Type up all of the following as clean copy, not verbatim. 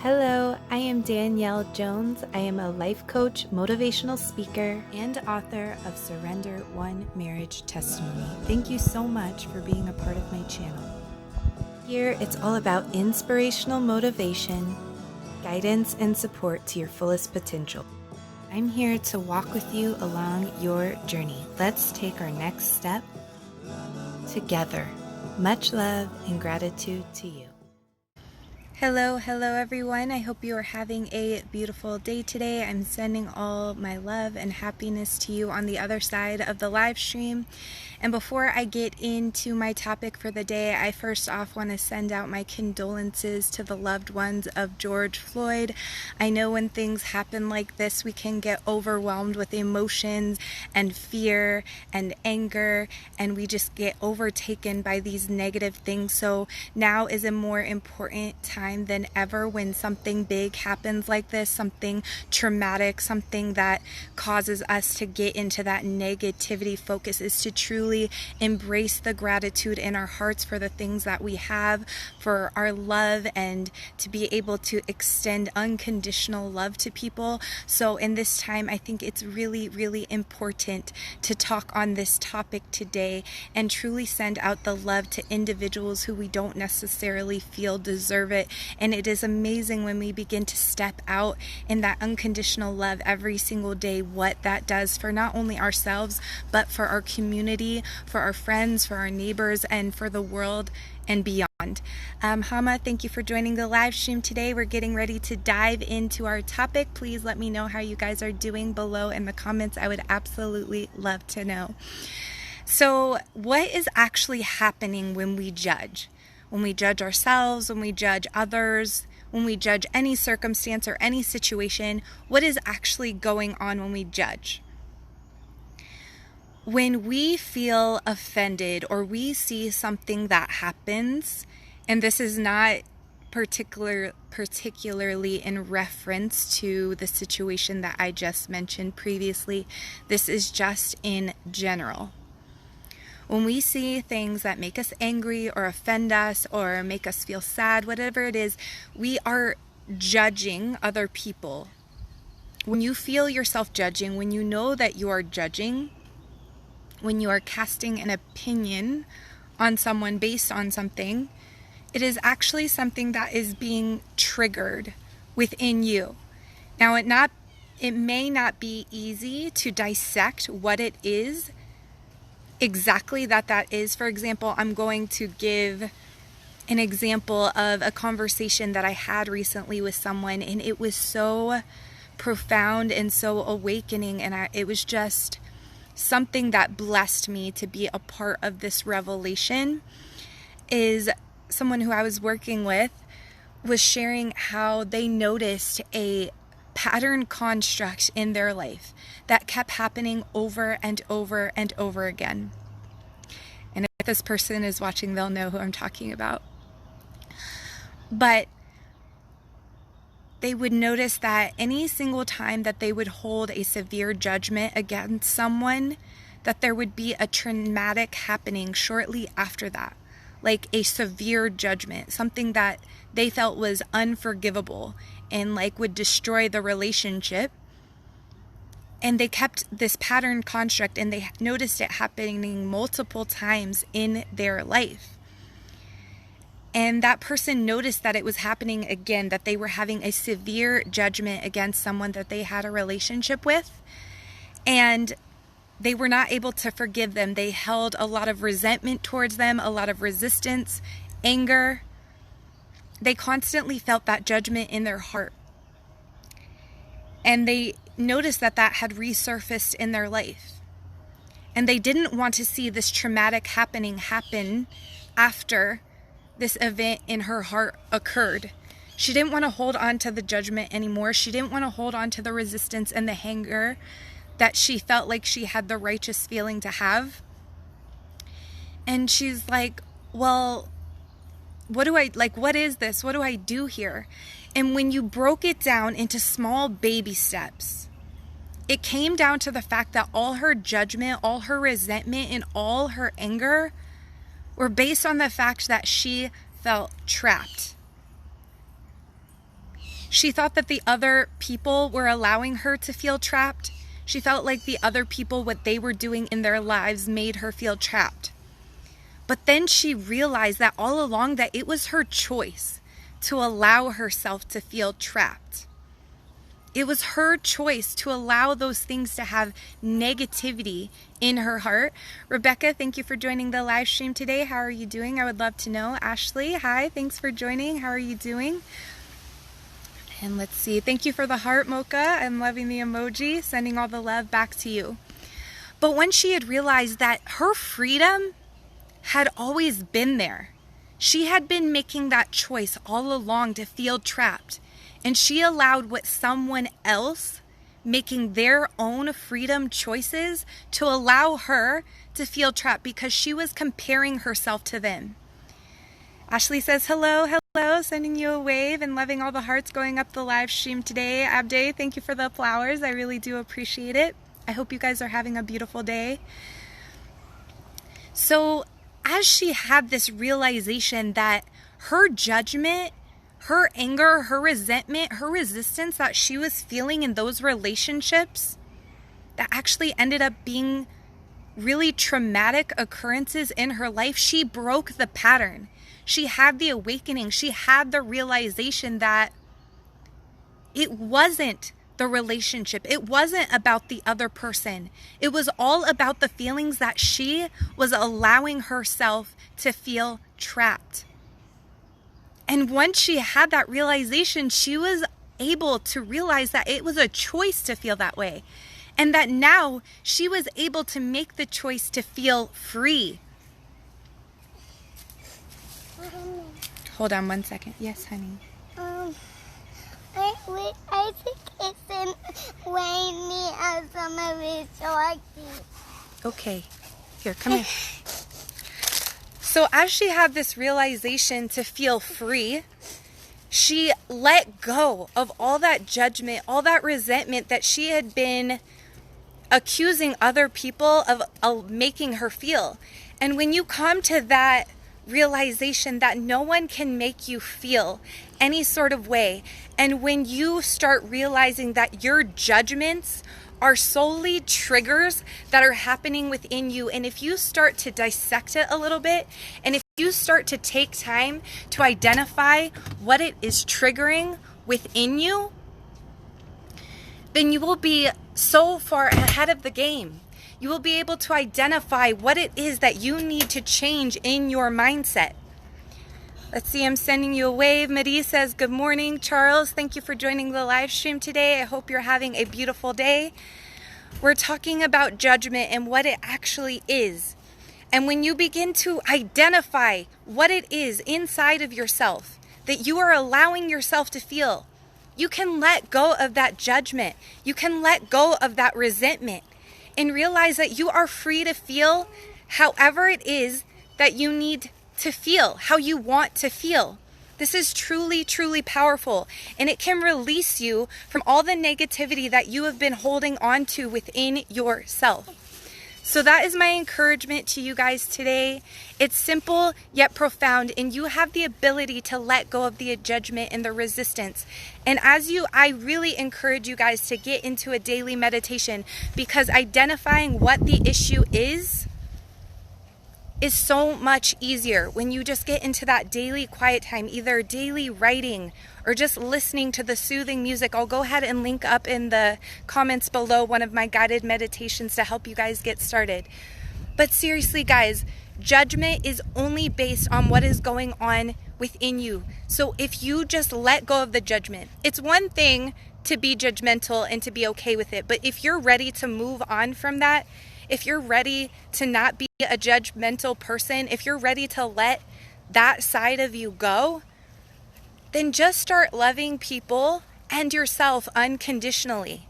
Hello, I am Danielle Jones. I am a life coach, motivational speaker, and author of Surrender One Marriage Testimony. Thank you so much for being a part of my channel. Here, it's all about inspirational motivation, guidance, and support to your fullest potential. I'm here to walk with you along your journey. Let's take our next step together. Much love and gratitude to you. Hello everyone. I hope you are having a beautiful day today. I'm sending all my love and happiness to you on the other side of the live stream. And before I get into my topic for the day, I first off want to send out my condolences to the loved ones of George Floyd. I know when things happen like this, we can get overwhelmed with emotions and fear and anger, and we just get overtaken by these negative things. So now is a more important time than ever when something big happens like this, something traumatic, something that causes us to get into that negativity focus, is to truly embrace the gratitude in our hearts for the things that we have, for our love, and to be able to extend unconditional love to people. So in this time, I think it's really, really important to talk on this topic today and truly send out the love to individuals who we don't necessarily feel deserve it. And it is amazing when we begin to step out in that unconditional love every single day, what that does for not only ourselves, but for our community, for our friends, for our neighbors, and for the world and beyond. Hama, thank you for joining the live stream today. We're getting ready to dive into our topic. Please let me know how you guys are doing below in the comments. I would absolutely love to know. So, what is actually happening when we judge? When we judge ourselves, when we judge others, when we judge any circumstance or any situation, what is actually going on when we judge? When we feel offended or we see something that happens, and this is not particularly in reference to the situation that I just mentioned previously, this is just in general. When we see things that make us angry or offend us or make us feel sad, whatever it is, we are judging other people. When you feel yourself judging, when you know that you are judging, when you are casting an opinion on someone based on something, it is actually something that is being triggered within you. Now, it may not be easy to dissect what it is exactly that is. For example, I'm going to give an example of a conversation that I had recently with someone, and it was so profound and so awakening, and it was just something that blessed me to be a part of this revelation. Is someone who I was working with was sharing how they noticed a pattern construct in their life that kept happening over and over and over again. And if this person is watching, they'll know who I'm talking about. But they would notice that any single time that they would hold a severe judgment against someone, that there would be a traumatic happening shortly after that. Like a severe judgment, something that they felt was unforgivable and like would destroy the relationship. And they kept this pattern construct, and they noticed it happening multiple times in their life. And that person noticed that it was happening again, that they were having a severe judgment against someone that they had a relationship with. And they were not able to forgive them. They held a lot of resentment towards them, a lot of resistance, anger. They constantly felt that judgment in their heart. And they noticed that had resurfaced in their life. And they didn't want to see this traumatic happening happen after this event in her heart occurred. She didn't want to hold on to the judgment anymore. She didn't want to hold on to the resistance and the anger that she felt like she had the righteous feeling to have. And she's like, well, what is this? What do I do here? And when you broke it down into small baby steps, it came down to the fact that all her judgment, all her resentment, and all her anger were based on the fact that she felt trapped. She thought that the other people were allowing her to feel trapped. She felt like the other people, what they were doing in their lives, made her feel trapped. But then she realized that all along that it was her choice to allow herself to feel trapped. It was her choice to allow those things to have negativity in her heart. Rebecca, thank you for joining the live stream today. How are you doing? I would love to know. Ashley, hi, thanks for joining. How are you doing? And let's see. Thank you for the heart, Mocha. I'm loving the emoji, sending all the love back to you. But when she had realized that her freedom had always been there, she had been making that choice all along to feel trapped. And she allowed what someone else making their own freedom choices to allow her to feel trapped because she was comparing herself to them. Ashley says, hello, hello, sending you a wave and loving all the hearts going up the live stream today. Abde, thank you for the flowers. I really do appreciate it. I hope you guys are having a beautiful day. So as she had this realization that her judgment, her anger, her resentment, her resistance that she was feeling in those relationships that actually ended up being really traumatic occurrences in her life, she broke the pattern. She had the awakening. She had the realization that it wasn't the relationship. It wasn't about the other person. It was all about the feelings that she was allowing herself to feel trapped. And once she had that realization, she was able to realize that it was a choice to feel that way. And that now she was able to make the choice to feel free. Hold on one second. Yes, honey. Wait, I think it's in rainy as some of it, so I can. Okay. Here, come here. So as she had this realization to feel free, she let go of all that judgment, all that resentment that she had been accusing other people of making her feel. And when you come to that realization that no one can make you feel any sort of way, and when you start realizing that your judgments are solely triggers that are happening within you, and if you start to dissect it a little bit, and if you start to take time to identify what it is triggering within you, then you will be so far ahead of the game. You will be able to identify what it is that you need to change in your mindset. Let's see, I'm sending you a wave. Marie says, good morning. Charles, thank you for joining the live stream today. I hope you're having a beautiful day. We're talking about judgment and what it actually is. And when you begin to identify what it is inside of yourself that you are allowing yourself to feel, you can let go of that judgment. You can let go of that resentment and realize that you are free to feel however it is that you need to feel, how you want to feel. This is truly, truly powerful, and it can release you from all the negativity that you have been holding on to within yourself. So that is my encouragement to you guys today. It's simple yet profound, and you have the ability to let go of the judgment and the resistance. And I really encourage you guys to get into a daily meditation, because identifying what the issue is so much easier when you just get into that daily quiet time, either daily writing or just listening to the soothing music. I'll go ahead and link up in the comments below one of my guided meditations to help you guys get started. But seriously, guys, judgment is only based on what is going on within you. So if you just let go of the judgment, it's one thing to be judgmental and to be okay with it. But if you're ready to move on from that, if you're ready to not be a judgmental person, if you're ready to let that side of you go, then just start loving people and yourself unconditionally.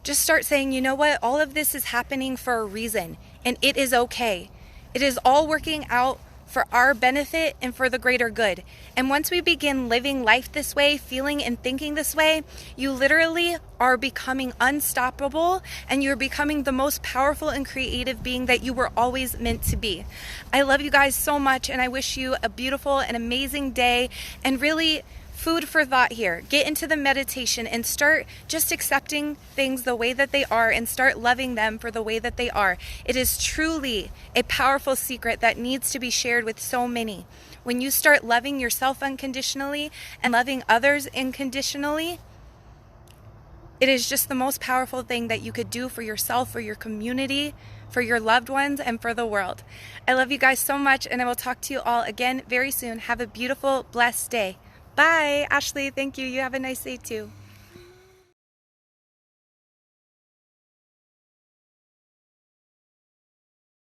Just start saying, you know what, all of this is happening for a reason, and it is okay. It is all working out for our benefit and for the greater good. And once we begin living life this way, feeling and thinking this way, you literally are becoming unstoppable, and you're becoming the most powerful and creative being that you were always meant to be. I love you guys so much, and I wish you a beautiful and amazing day, and really food for thought here. Get into the meditation and start just accepting things the way that they are and start loving them for the way that they are. It is truly a powerful secret that needs to be shared with so many. When you start loving yourself unconditionally and loving others unconditionally, it is just the most powerful thing that you could do for yourself, for your community, for your loved ones, and for the world. I love you guys so much, and I will talk to you all again very soon. Have a beautiful, blessed day. Bye. Ashley, thank you. You have a nice day too.